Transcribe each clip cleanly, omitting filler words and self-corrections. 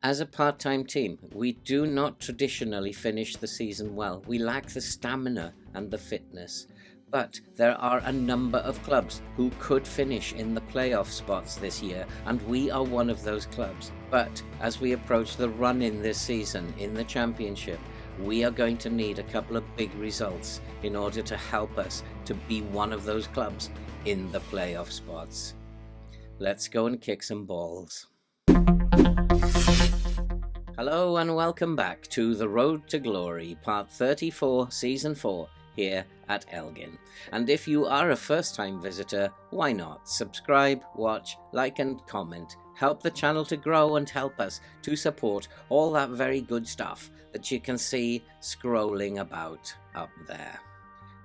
As a part-time team, we do not traditionally finish the season well. We lack the stamina and the fitness. But there are a number of clubs who could finish in the playoff spots this year, and we are one of those clubs. But as we approach the run-in this season in the championship, we are going to need a couple of big results in order to help us to be one of those clubs in the playoff spots. Let's go and kick some balls. Hello and welcome back to The Road to Glory, Part 34, Season 4, here at Elgin. And if you are a first-time visitor, why not? Subscribe, watch, like and comment. Help the channel to grow and help us to support all that very good stuff that you can see scrolling about up there.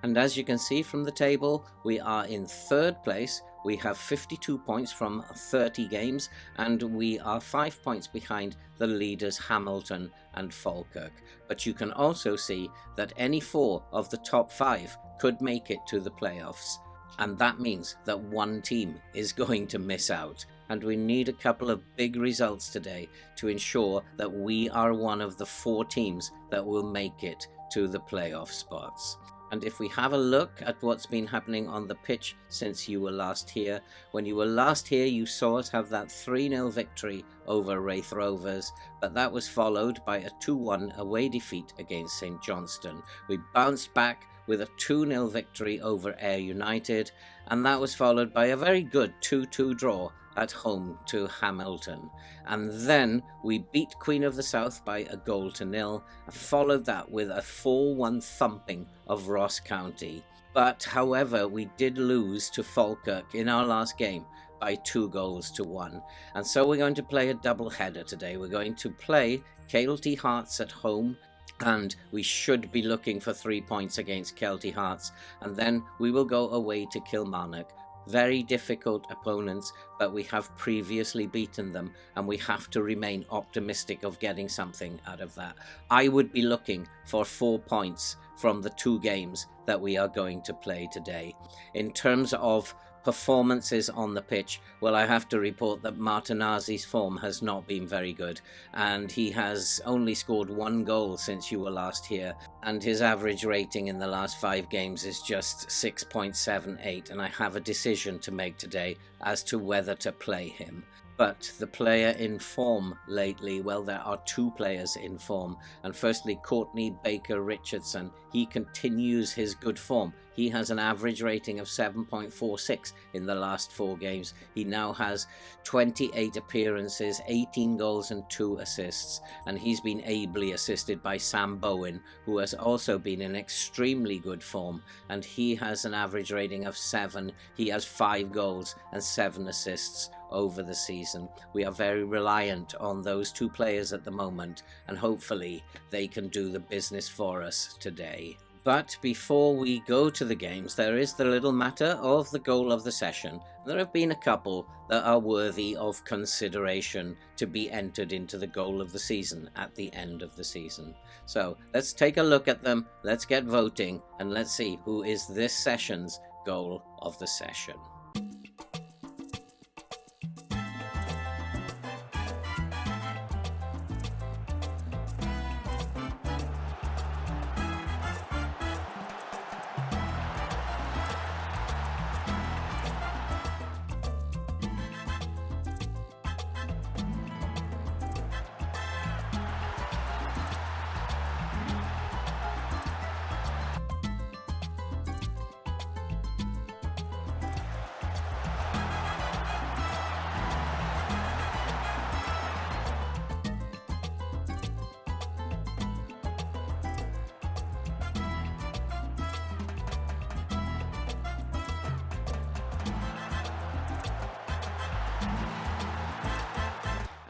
And as you can see from the table, we are in third place. We have 52 points from 30 games, and we are 5 points behind the leaders Hamilton and Falkirk. But you can also see that any 4 of the top 5 could make it to the playoffs. And that means that one team is going to miss out. And we need a couple of big results today to ensure that we are one of the 4 teams that will make it to the playoff spots. And if we have a look at what's been happening on the pitch since you were last here, when you were last here you saw us have that 3-0 victory over Wraith Rovers, but that was followed by a 2-1 away defeat against St Johnstone. We bounced back with a 2-0 victory over Ayr United, and that was followed by a very good 2-2 draw at home to Hamilton. And then we beat Queen of the South by a 1-0, followed that with a 4-1 thumping of Ross County. But however, we did lose to Falkirk in our last game by 2-1. And so we're going to play a double header today. We're going to play Kelty Hearts at home, and we should be looking for 3 points against Kelty Hearts, and then we will go away to Kilmarnock. Very difficult opponents, but we have previously beaten them, and we have to remain optimistic of getting something out of that. I would be looking for 4 points from the 2 games that we are going to play today. In terms of performances on the pitch, well, I have to report that Martinazzi's form has not been very good, and he has only scored 1 goal since you were last here, and his average rating in the last 5 games is just 6.78, and I have a decision to make today as to whether to play him. But the player in form lately, well, there are 2 players in form. And firstly, Courtney Baker-Richardson. He continues his good form. He has an average rating of 7.46 in the last 4 games. He now has 28 appearances, 18 goals and 2 assists. And he's been ably assisted by Sam Bowen, who has also been in extremely good form. And he has an average rating of 7. He has 5 goals and 7 assists over the season. We are very reliant on those 2 players at the moment, and hopefully they can do the business for us today. But before we go to the games, there is the little matter of the goal of the session. There have been a couple that are worthy of consideration to be entered into the goal of the season at the end of the season. So let's take a look at them, let's get voting, and let's see who is this session's goal of the session.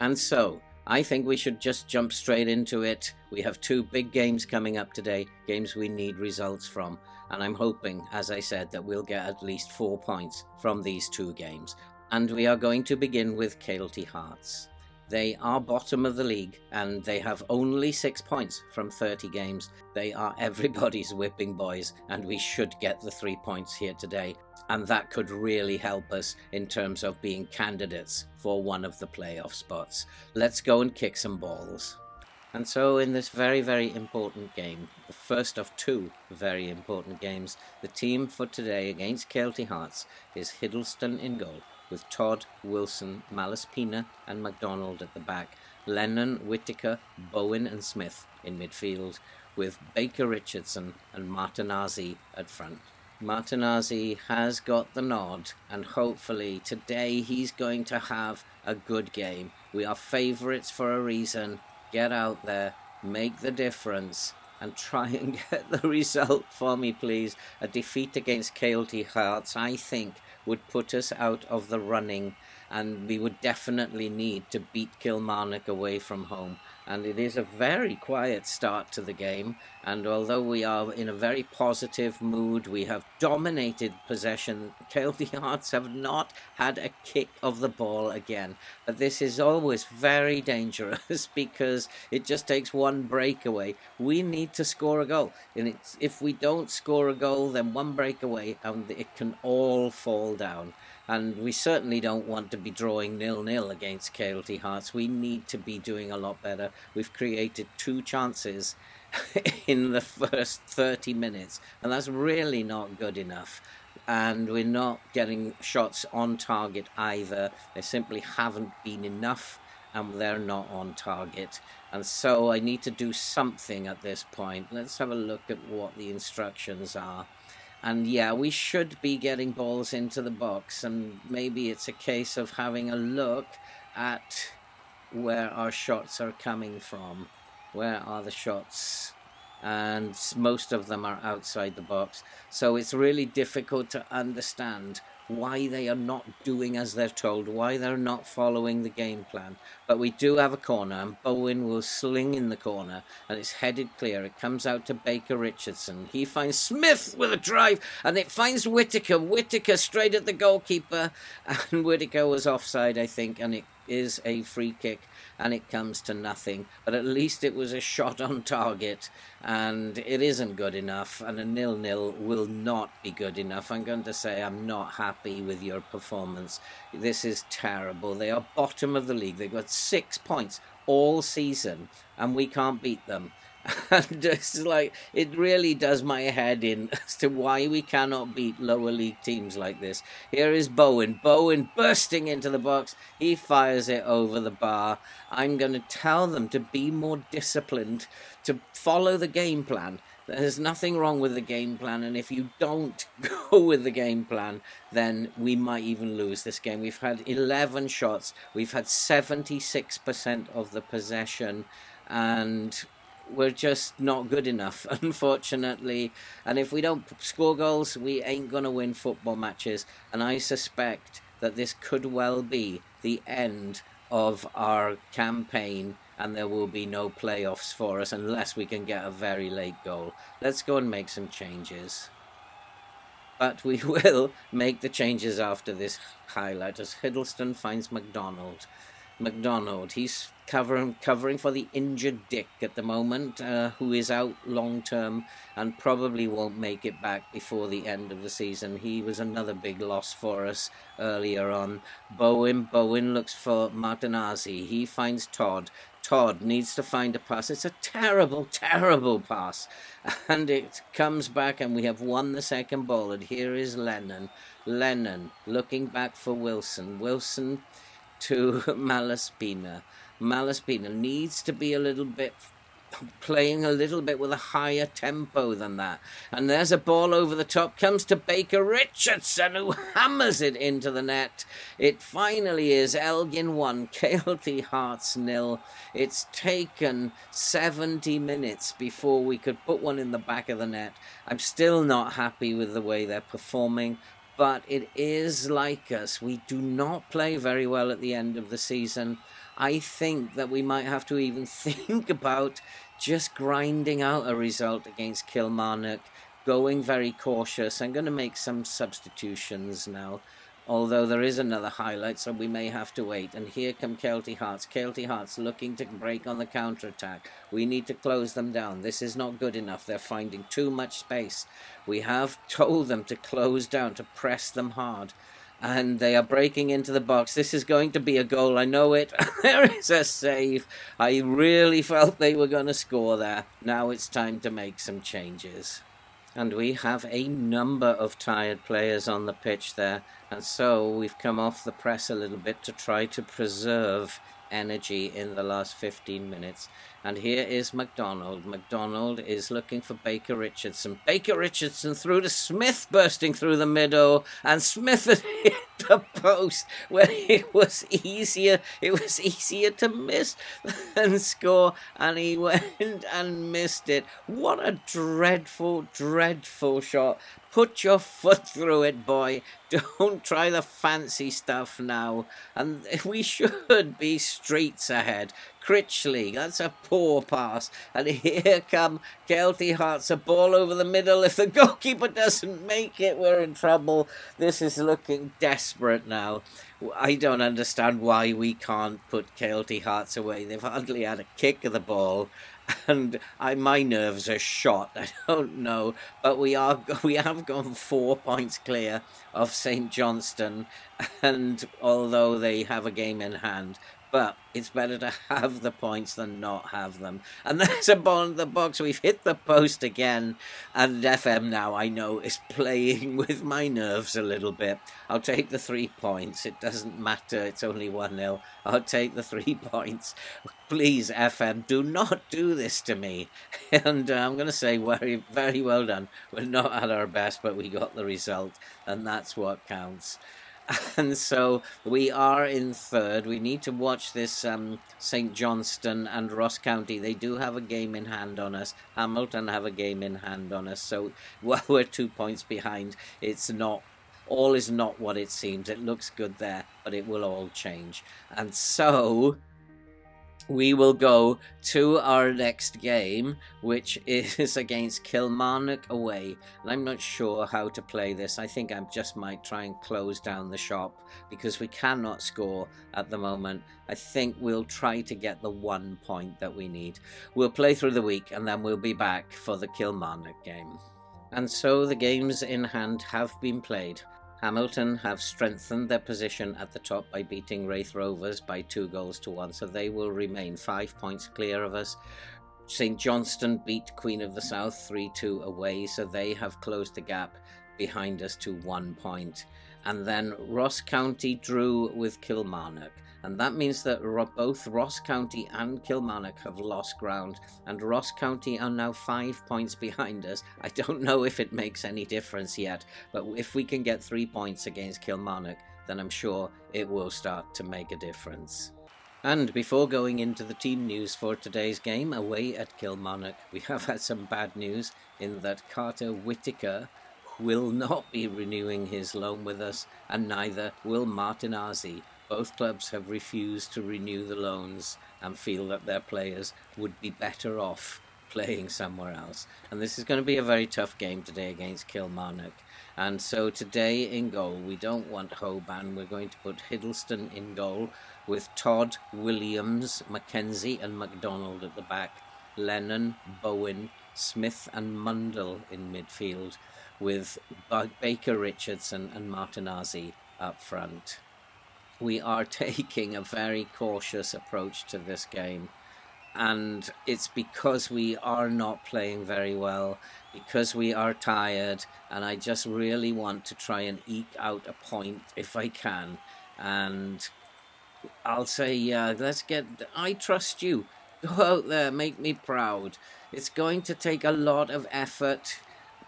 And so, I think we should just jump straight into it. We have 2 big games coming up today, games we need results from, and I'm hoping, as I said, that we'll get at least 4 points from these 2 games. And we are going to begin with Kelty Hearts. They are bottom of the league and they have only 6 points from 30 games. They are everybody's whipping boys, and we should get the 3 points here today. And that could really help us in terms of being candidates for one of the playoff spots. Let's go and kick some balls. And so in this very, very important game, the first of two very important games, the team for today against Kelty Hearts is Hiddleston in goal, with Todd, Wilson, Malaspina and MacDonald at the back, Lennon, Whittaker, Bowen and Smith in midfield, with Baker Richardson and Martinazzi at front. Martinazzi has got the nod, and hopefully today he's going to have a good game. We are favourites for a reason. Get out there, make the difference, and try and get the result for me, please. A defeat against Kelty Hearts, I think, would put us out of the running, and we would definitely need to beat Kilmarnock away from home. And it is a very quiet start to the game, and although we are in a very positive mood, we have dominated possession. Kelty Hearts have not had a kick of the ball again, but this is always very dangerous because it just takes one breakaway. We need to score a goal, and if we don't score a goal, then one breakaway and it can all fall down. And we certainly don't want to be drawing 0-0 against Kelty Hearts. We need to be doing a lot better. We've created 2 chances in the first 30 minutes, and that's really not good enough. And we're not getting shots on target either. They simply haven't been enough, and they're not on target. And so I need to do something at this point. Let's have a look at what the instructions are. And yeah, we should be getting balls into the box, and maybe it's a case of having a look at where our shots are coming from. Where are the shots? And most of them are outside the box. So it's really difficult to understand why they are not doing as they're told, why they're not following the game plan. But we do have a corner, and Bowen will sling in the corner, and it's headed clear. It comes out to Baker Richardson. He finds Smith with a drive, and it finds Whittaker. Whittaker straight at the goalkeeper, and Whittaker was offside, I think, and it is a free kick, and it comes to nothing. But at least it was a shot on target, and it isn't good enough, and a 0-0 will not be good enough. I'm going to say I'm not happy with your performance. This is terrible. They are bottom of the league. They've got 6 points all season, and we can't beat them. And it's like, it really does my head in as to why we cannot beat lower league teams like this. Here is Bowen. Bowen bursting into the box. He fires it over the bar. I'm going to tell them to be more disciplined, to follow the game plan. There's nothing wrong with the game plan, and if you don't go with the game plan, then we might even lose this game. We've had 11 shots. We've had 76% of the possession, and we're just not good enough, unfortunately. And if we don't score goals, we ain't going to win football matches. And I suspect that this could well be the end of our campaign, and there will be no playoffs for us unless we can get a very late goal. Let's go and make some changes. But we will make the changes after this highlight as Hiddleston finds MacDonald. MacDonald, he's covering for the injured Dick at the moment, who is out long term and probably won't make it back before the end of the season. He was another big loss for us earlier on. Bowen looks for Martinazzi. He finds Todd. Todd needs to find a pass. It's a terrible, terrible pass. And it comes back, and we have won the second ball. And here is Lennon. Lennon looking back for Wilson. Wilson to Malaspina. Malaspina needs to be playing a little bit with a higher tempo than that. And there's a ball over the top, comes to Baker Richardson, who hammers it into the net. It finally is Elgin 1, Kelty Hearts 0. It's taken 70 minutes before we could put one in the back of the net. I'm still not happy with the way they're performing, but it is like us. We do not play very well at the end of the season. I think that we might have to even think about just grinding out a result against Kilmarnock, going very cautious. I'm going to make some substitutions now. although there is another highlight, so we may have to wait. And here come Kelty Hearts. Kelty Hearts looking to break on the counter-attack. We need to close them down. This is not good enough. They're finding too much space. We have told them to close down, to press them hard. And they are breaking into the box. This is going to be a goal. I know it. There is a save. I really felt they were going to score there. Now it's time to make some changes. And we have a number of tired players on the pitch there. And so we've come off the press a little bit to try to preserve energy in the last 15 minutes. And here is McDonald. McDonald is looking for Baker Richardson. Baker Richardson through to Smith, bursting through the middle, and Smith had hit the post when it was easier to miss than score, and he went and missed it. What a dreadful shot. Put your foot through it, boy. Don't try the fancy stuff now. And we should be streets ahead. Critchley, that's a poor pass. And here come Kelty Hearts, a ball over the middle. If the goalkeeper doesn't make it, we're in trouble. This is looking desperate now. I don't understand why we can't put Kelty Hearts away. They've hardly had a kick of the ball. And my nerves are shot. I don't know, but we have gone 4 points clear of St Johnstone, and although they have a game in hand, but it's better to have the points than not have them. And there's a ball in the box. We've hit the post again, and FM now, I know, is playing with my nerves a little bit. I'll take the 3 points. It doesn't matter. It's only 1-0. I'll take the 3 points. Please, FM, do not do this to me. And I'm going to say very, very well done. We're not at our best, but we got the result, and that's what counts. And so we are in third. We need to watch this St Johnstone and Ross County. They do have a game in hand on us. Hamilton have a game in hand on us. So while we're 2 points behind, it's not, all is not what it seems. It looks good there, but it will all change. And so we will go to our next game, which is against Kilmarnock away. And I'm not sure how to play this. I think I just might try and close down the shop because we cannot score at the moment. I think we'll try to get the 1 point that we need. We'll play through the week and then we'll be back for the Kilmarnock game. And so the games in hand have been played. Hamilton have strengthened their position at the top by beating Wraith Rovers by 2-1, so they will remain 5 points clear of us. St Johnstone beat Queen of the South 3-2 away, so they have closed the gap behind us to 1 point. And then Ross County drew with Kilmarnock. And that means that both Ross County and Kilmarnock have lost ground, and Ross County are now 5 points behind us. I don't know if it makes any difference yet, but if we can get 3 points against Kilmarnock, then I'm sure it will start to make a difference. And before going into the team news for today's game away at Kilmarnock, we have had some bad news in that Carter Whittaker will not be renewing his loan with us, and neither will Martin Arzi. Both clubs have refused to renew the loans and feel that their players would be better off playing somewhere else. And this is going to be a very tough game today against Kilmarnock. And so today in goal, we don't want Hoban. We're going to put Hiddleston in goal with Todd, Williams, Mackenzie and McDonald at the back. Lennon, Bowen, Smith and Mundell in midfield with Baker Richardson and Martin Arzi up front. We are taking a very cautious approach to this game, and it's because we are not playing very well, because we are tired, and I just really want to try and eke out a point if I can. And I'll say, I trust you. Go out there, make me proud. It's going to take a lot of effort,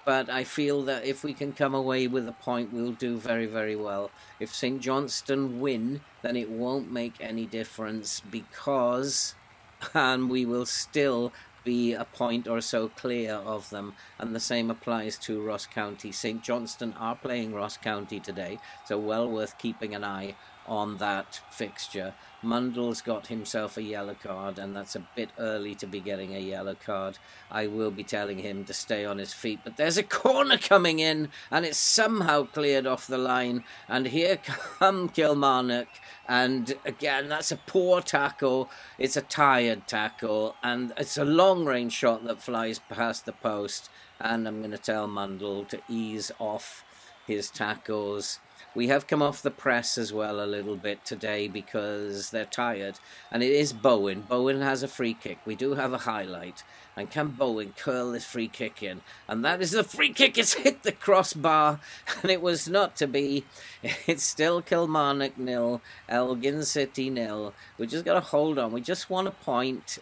but I feel that if we can come away with a point, we'll do very, very well. If St Johnstone win, then it won't make any difference because we will still be a point or so clear of them. And the same applies to Ross County. St Johnstone are playing Ross County today, so well worth keeping an eye on that fixture. Mundell's got himself a yellow card, and that's a bit early to be getting a yellow card. I will be telling him to stay on his feet, but there's a corner coming in, and it's somehow cleared off the line, and here come Kilmarnock, and again, that's a poor tackle. It's a tired tackle, and it's a long-range shot that flies past the post, and I'm going to tell Mundell to ease off his tackles. We have come off the press as well a little bit today because they're tired. And it is Bowen. Bowen has a free kick. We do have a highlight. And can Bowen curl this free kick in? And that is the free kick. It's hit the crossbar. And it was not to be. It's still Kilmarnock 0. Elgin City 0. We just got to hold on. We just want a point.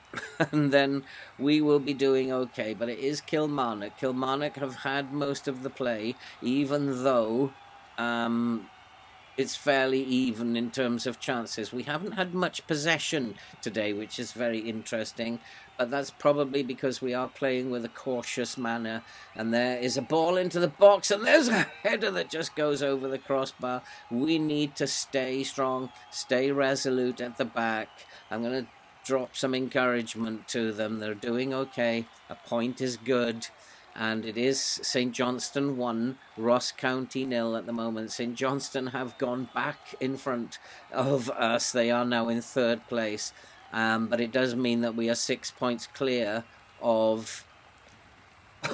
And then we will be doing okay. But it is Kilmarnock. Kilmarnock have had most of the play. Even though it's fairly even in terms of chances. We haven't had much possession today, which is very interesting, but that's probably because we are playing with a cautious manner. And there is a ball into the box, and there's a header that just goes over the crossbar. We need to stay strong, stay resolute at the back. I'm going to drop some encouragement to them. They're doing okay. A point is good. And it is St Johnstone 1, Ross County 0 at the moment. St Johnstone have gone back in front of us. They are now in third place. But it does mean that we are 6 points clear of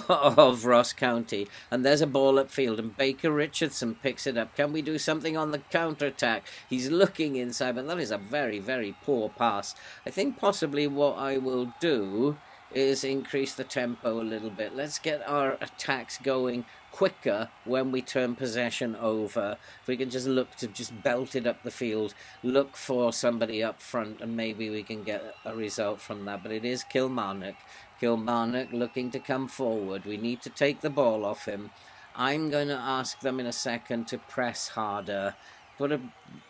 Ross County. And there's a ball upfield, and Baker Richardson picks it up. Can we do something on the counter-attack? He's looking inside, but that is a very, very poor pass. I think possibly what I will do is increase the tempo a little bit. Let's get our attacks going quicker when we turn possession over. If we can just look to just belt it up the field, look for somebody up front, and maybe we can get a result from that. But it is Kilmarnock. Kilmarnock looking to come forward. We need to take the ball off him. I'm going to ask them in a second to press harder, put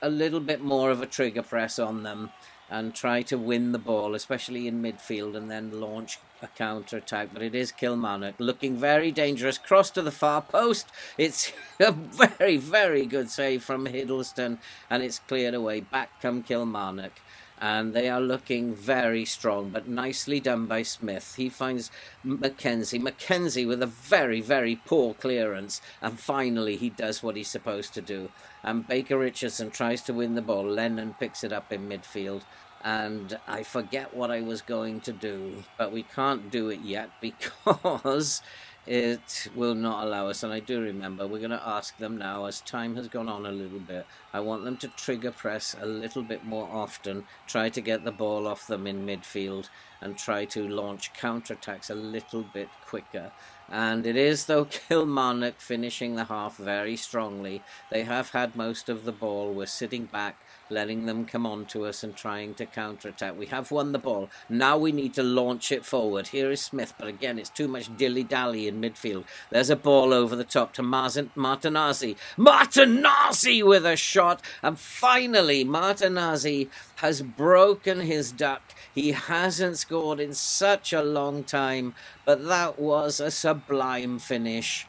a little bit more of a trigger press on them, and try to win the ball, especially in midfield, and then launch a counter-attack. But it is Kilmarnock looking very dangerous. Cross to the far post. It's a very, very good save from Hiddleston, and it's cleared away. Back come Kilmarnock. And they are looking very strong, but nicely done by Smith. He finds Mackenzie. Mackenzie with a very, very poor clearance. And finally, he does what he's supposed to do. And Baker Richardson tries to win the ball. Lennon picks it up in midfield. And I forget what I was going to do, but we can't do it yet because it will not allow us. And I do remember we're going to ask them now, as time has gone on a little bit. I want them to trigger press a little bit more often, try to get the ball off them in midfield, and try to launch counterattacks a little bit quicker. And it is, though, Kilmarnock finishing the half very strongly. They have had most of the ball. We're sitting back, letting them come on to us and trying to counterattack. We have won the ball. Now we need to launch it forward. Here is Smith, but again, it's too much dilly-dally in midfield. There's a ball over the top to Martinazzi. Martinazzi with a shot. And finally, Martinazzi has broken his duck. He hasn't scored in such a long time, but that was a sublime finish.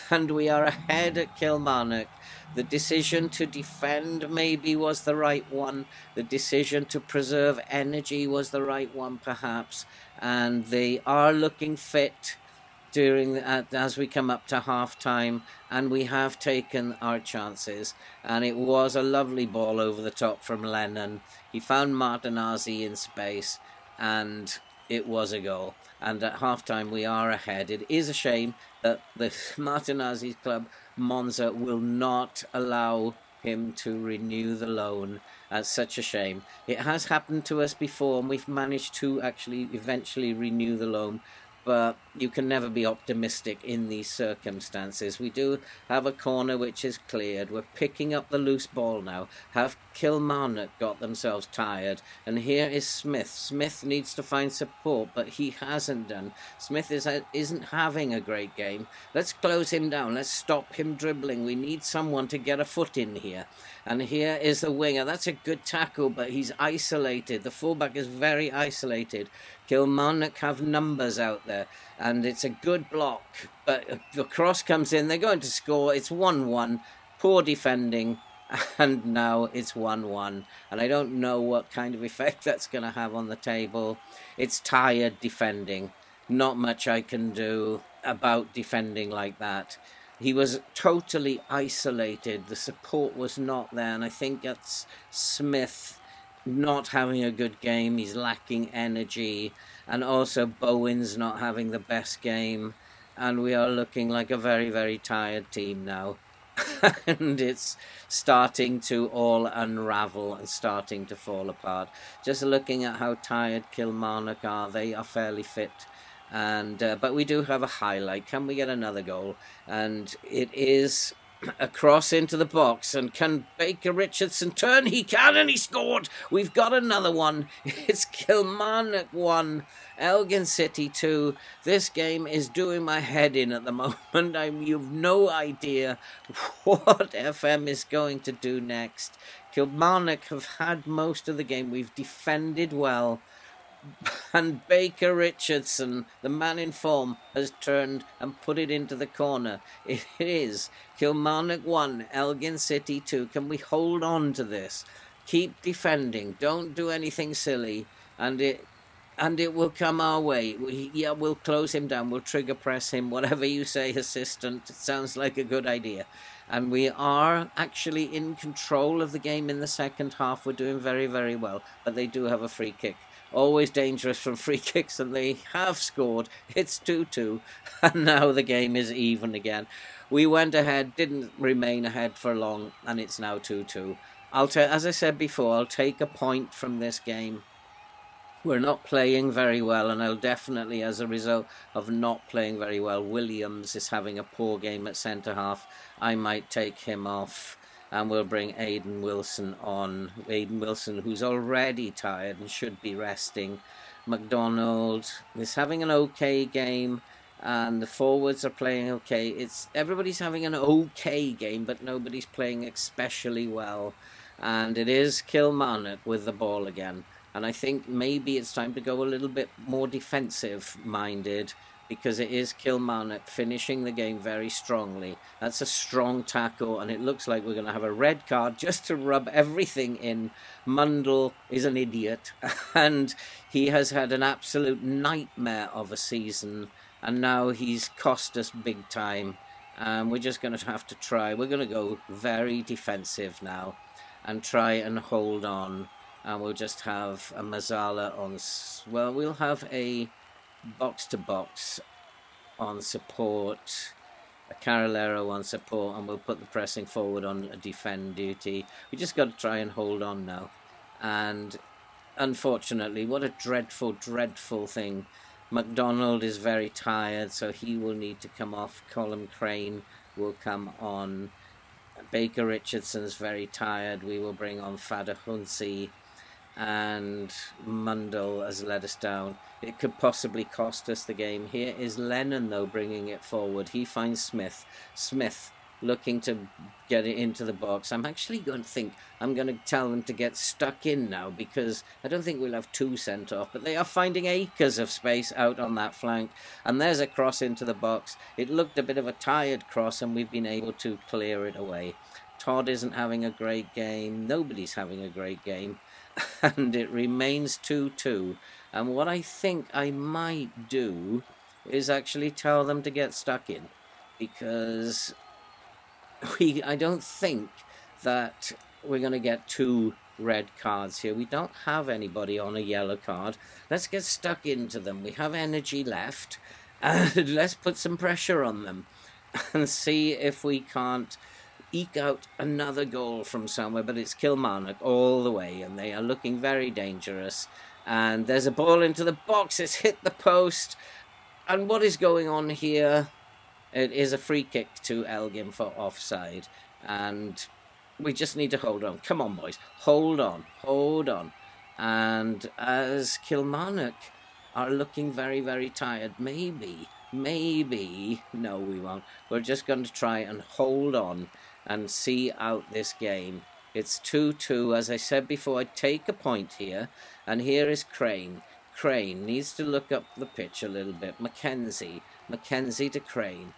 And we are ahead at Kilmarnock. The decision to defend maybe was the right one. The decision to preserve energy was the right one, perhaps. And they are looking fit as we come up to half-time. And we have taken our chances. And it was a lovely ball over the top from Lennon. He found Martinazzi in space, and it was a goal. And at half-time, we are ahead. It is a shame that the Martinazzi's club, Monza, will not allow him to renew the loan. That's such a shame. It has happened to us before, and we've managed to actually eventually renew the loan. But you can never be optimistic in these circumstances. We do have a corner which is cleared. We're picking up the loose ball now. Have Kilmarnock got themselves tired? And here is Smith. Smith needs to find support, but he hasn't done. Smith isn't having a great game. Let's close him down. Let's stop him dribbling. We need someone to get a foot in here. And here is the winger. That's a good tackle, but he's isolated. The fullback is very isolated. Kilmarnock have numbers out there, and it's a good block. But the cross comes in. They're going to score. It's 1-1. Poor defending. and now it's 1-1, and I don't know what kind of effect that's going to have on the table. It's tired defending. Not much I can do about defending like that. He was totally isolated. The support was not there, and I think that's Smith not having a good game. He's lacking energy, and also Bowen's not having the best game, and we are looking like a very, very tired team now. And it's starting to all unravel and starting to fall apart. Just looking at how tired Kilmarnock are, they are fairly fit. And but we do have a highlight. Can we get another goal? And it is a cross into the box, and can Baker Richardson turn? He can, and he scored. We've got another one. It's Kilmarnock 1, Elgin City 2. This game is doing my head in at the moment. You've no idea what FM is going to do next. Kilmarnock have had most of the game. We've defended well, and Baker Richardson, the man in form, has turned and put it into the corner. It is Kilmarnock 1, Elgin City 2. Can we hold on to this? Keep defending. Don't do anything silly, and it will come our way. We'll close him down. We'll trigger press him. Whatever you say, assistant. It sounds like a good idea. And we are actually in control of the game in the second half. We're doing very, very well, but they do have a free kick. Always dangerous from free kicks, and they have scored. It's 2-2, and now the game is even again. We went ahead, didn't remain ahead for long, and it's now 2-2. As I said before, I'll take a point from this game. We're not playing very well, and I'll definitely, as a result of not playing very well, Williams is having a poor game at centre-half. I might take him off, and we'll bring Aidan Wilson on. Aidan Wilson, who's already tired and should be resting. McDonald is having an okay game, and the forwards are playing okay. Everybody's having an okay game, but nobody's playing especially well. And it is Kilmarnock with the ball again. And I think maybe it's time to go a little bit more defensive-minded, because it is Kilmarnock finishing the game very strongly. That's a strong tackle, and it looks like we're going to have a red card just to rub everything in. Mundell is an idiot, and he has had an absolute nightmare of a season, and now he's cost us big time. We're just going to have to try. We're going to go very defensive now and try and hold on. And we'll just have a Mazzala on... Well, we'll have a box-to-box on support, a Carolero on support, and we'll put the pressing forward on a defend duty. We just got to try and hold on now. And unfortunately, what a dreadful, dreadful thing. McDonald is very tired, so he will need to come off. Colin Crane will come on. Baker Richardson's very tired. We will bring on Fada Hunsi, and Mundell has let us down. It could possibly cost us the game. Here is Lennon, though, bringing it forward. He finds Smith. Smith looking to get it into the box. I'm actually going to tell them to get stuck in now, because I don't think we'll have two sent off, but they are finding acres of space out on that flank. And there's a cross into the box. It looked a bit of a tired cross, and we've been able to clear it away. Todd isn't having a great game. Nobody's having a great game. And it remains 2-2. And what I think I might do is actually tell them to get stuck in, because I don't think that we're going to get two red cards here. We don't have anybody on a yellow card. Let's get stuck into them. We have energy left, and let's put some pressure on them and see if we can't eke out another goal from somewhere. But it's Kilmarnock all the way, and they are looking very dangerous. And there's a ball into the box. It's hit the post. And what is going on here? It is a free kick to Elgin for offside. And we just need to hold on. Come on, boys. Hold on. Hold on. And as Kilmarnock are looking very, very tired, maybe, no, we won't. We're just going to try and hold on and see out this game. It's 2-2. As I said before, I take a point here. And here is Crane. Crane needs to look up the pitch a little bit. Mackenzie to Crane.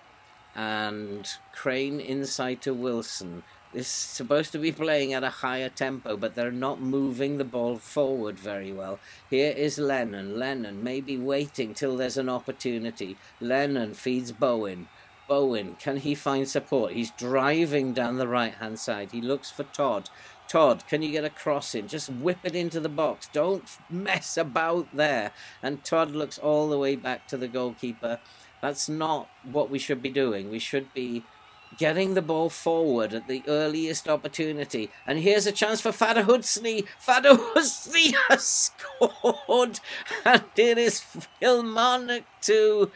And Crane inside to Wilson. is supposed to be playing at a higher tempo, but they're not moving the ball forward very well. Here is Lennon. Lennon maybe waiting till there's an opportunity. Lennon feeds Bowen. Bowen, can he find support? He's driving down the right-hand side. He looks for Todd. Todd, can you get a cross in? Just whip it into the box. Don't mess about there. And Todd looks all the way back to the goalkeeper. That's not what we should be doing. We should be getting the ball forward at the earliest opportunity. And here's a chance for Fada Hudsley. Fada Hudsley has scored. And it is Kilmarnock 2,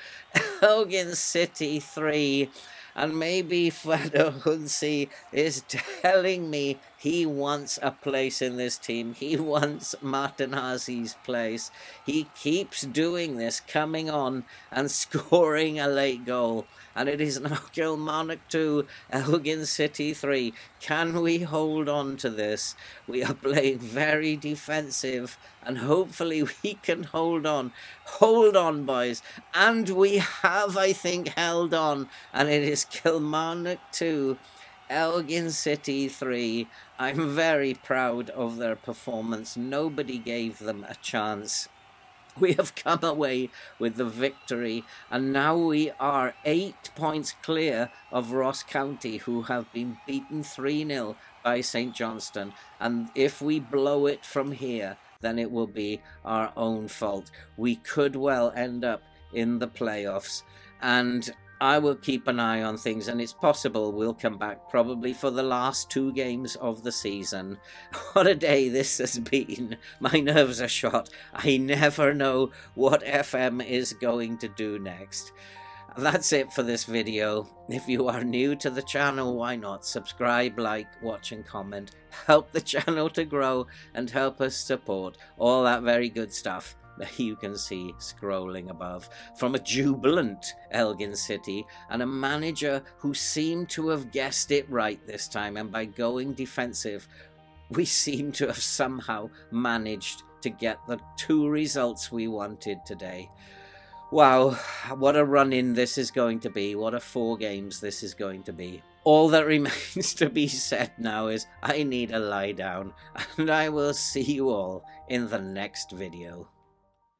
Elgin City 3. And maybe Fada Hudsley is telling me he wants a place in this team. He wants Martinezzi's place. He keeps doing this, coming on and scoring a late goal. And it is now Kilmarnock 2, Elgin City 3. Can we hold on to this? We are playing very defensive, and hopefully we can hold on. Hold on, boys. And we have, I think, held on. And it is Kilmarnock 2, Elgin City 3. I'm very proud of their performance. Nobody gave them a chance. We have come away with the victory, and now we are 8 points clear of Ross County, who have been beaten 3-0 by St Johnstone. And if we blow it from here, then it will be our own fault. We could well end up in the playoffs, and I will keep an eye on things, and it's possible we'll come back probably for the last 2 games of the season. What a day this has been. My nerves are shot. I never know what FM is going to do next. That's it for this video. If you are new to the channel, why not subscribe, like, watch and comment. Help the channel to grow and help us support all that very good stuff that you can see scrolling above, from a jubilant Elgin City and a manager who seemed to have guessed it right this time, and by going defensive we seem to have somehow managed to get the 2 results we wanted today. Wow, what a run-in this is going to be. What a 4 games this is going to be. All that remains to be said now is I need a lie down, and I will see you all in the next video.